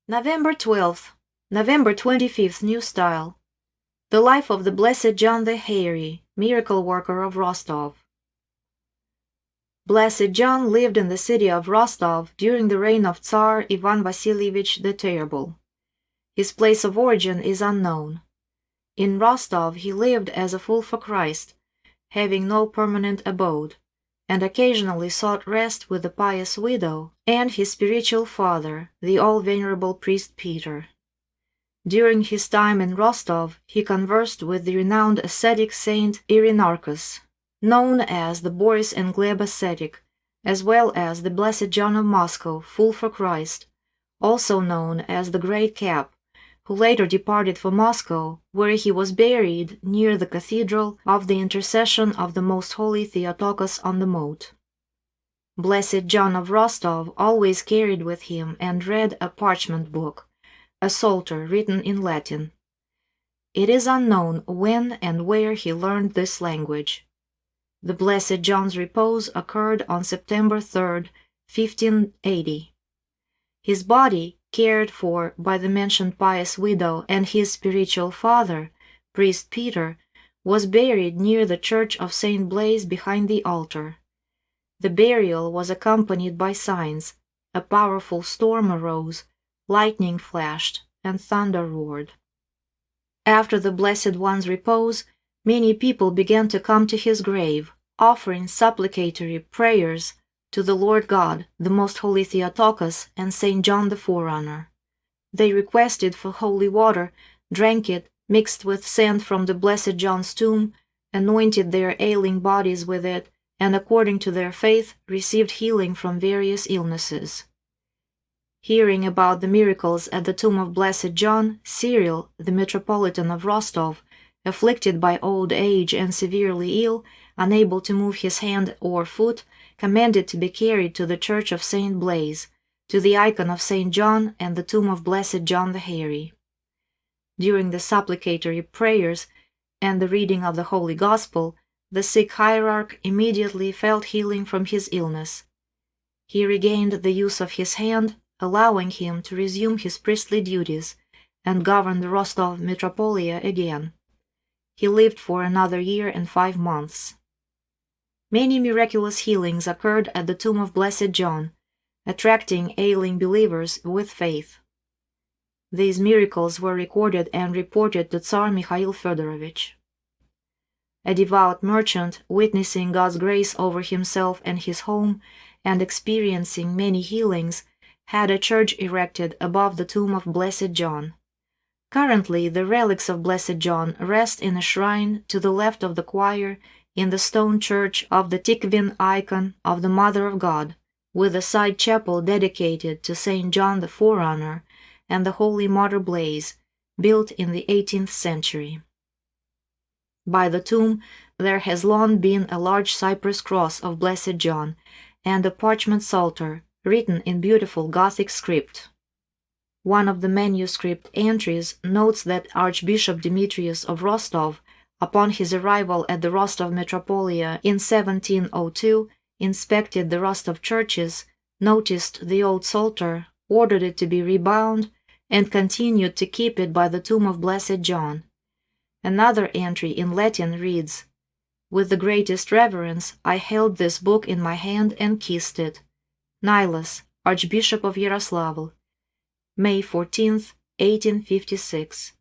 November 12th, November 25th, New Style. The Life of the Blessed John the Hairy, Miracle Worker of Rostov. Blessed John lived in the city of Rostov during the reign of Tsar Ivan Vasilievich the Terrible. His place of origin is unknown. In Rostov he lived as a fool for Christ, having no permanent abode, and occasionally sought rest with the pious widow and his spiritual father, the all-venerable priest Peter. During his time in Rostov, he conversed with the renowned ascetic saint Irenarchus, known as the Boris and Gleb ascetic, as well as the Blessed John of Moscow, fool for Christ, also known as the Great Cap, who later departed for Moscow, where he was buried near the Cathedral of the Intercession of the Most Holy Theotokos on the Moat. Blessed John of Rostov always carried with him and read a parchment book, a psalter written in Latin. It is unknown when and where he learned this language. The Blessed John's repose occurred on September 3rd, 1580. His body, cared for by the mentioned pious widow and his spiritual father, priest Peter, was buried near the church of St. Blaise behind the altar. The burial was accompanied by signs. A powerful storm arose, lightning flashed, and thunder roared. After the Blessed One's repose, many people began to come to his grave, offering supplicatory prayers to the Lord God, the Most Holy Theotokos, and Saint John the Forerunner. They requested for holy water, drank it, mixed with sand from the Blessed John's tomb, anointed their ailing bodies with it, and according to their faith received healing from various illnesses. Hearing about the miracles at the tomb of Blessed John, Cyril, the Metropolitan of Rostov, afflicted by old age and severely ill, unable to move his hand or foot, commanded to be carried to the church of St. Blaise, to the icon of St. John and the tomb of Blessed John the Hairy. During the supplicatory prayers and the reading of the Holy Gospel, the sick hierarch immediately felt healing from his illness. He regained the use of his hand, allowing him to resume his priestly duties and govern the Rostov metropolia again. He lived for another year and 5 months. Many miraculous healings occurred at the tomb of Blessed John, attracting ailing believers with faith. These miracles were recorded and reported to Tsar Mikhail Fedorovich. A devout merchant, witnessing God's grace over himself and his home, and experiencing many healings, had a church erected above the tomb of Blessed John. Currently, the relics of Blessed John rest in a shrine to the left of the choir in the stone church of the Tikvin icon of the Mother of God, with a side chapel dedicated to Saint John the Forerunner and the Holy Mother Blaise, built in the 18th century. By the tomb there has long been a large cypress cross of Blessed John and a parchment psalter written in beautiful Gothic script. One of the manuscript entries notes that Archbishop Demetrius of Rostov, upon his arrival at the Rostov metropolia in 1702, inspected the Rostov churches, noticed the old psalter, ordered it to be rebound, and continued to keep it by the tomb of Blessed John. Another entry in Latin reads, "With the greatest reverence I held this book in my hand and kissed it. Nilus, Archbishop of Yaroslavl, May 14, 1856."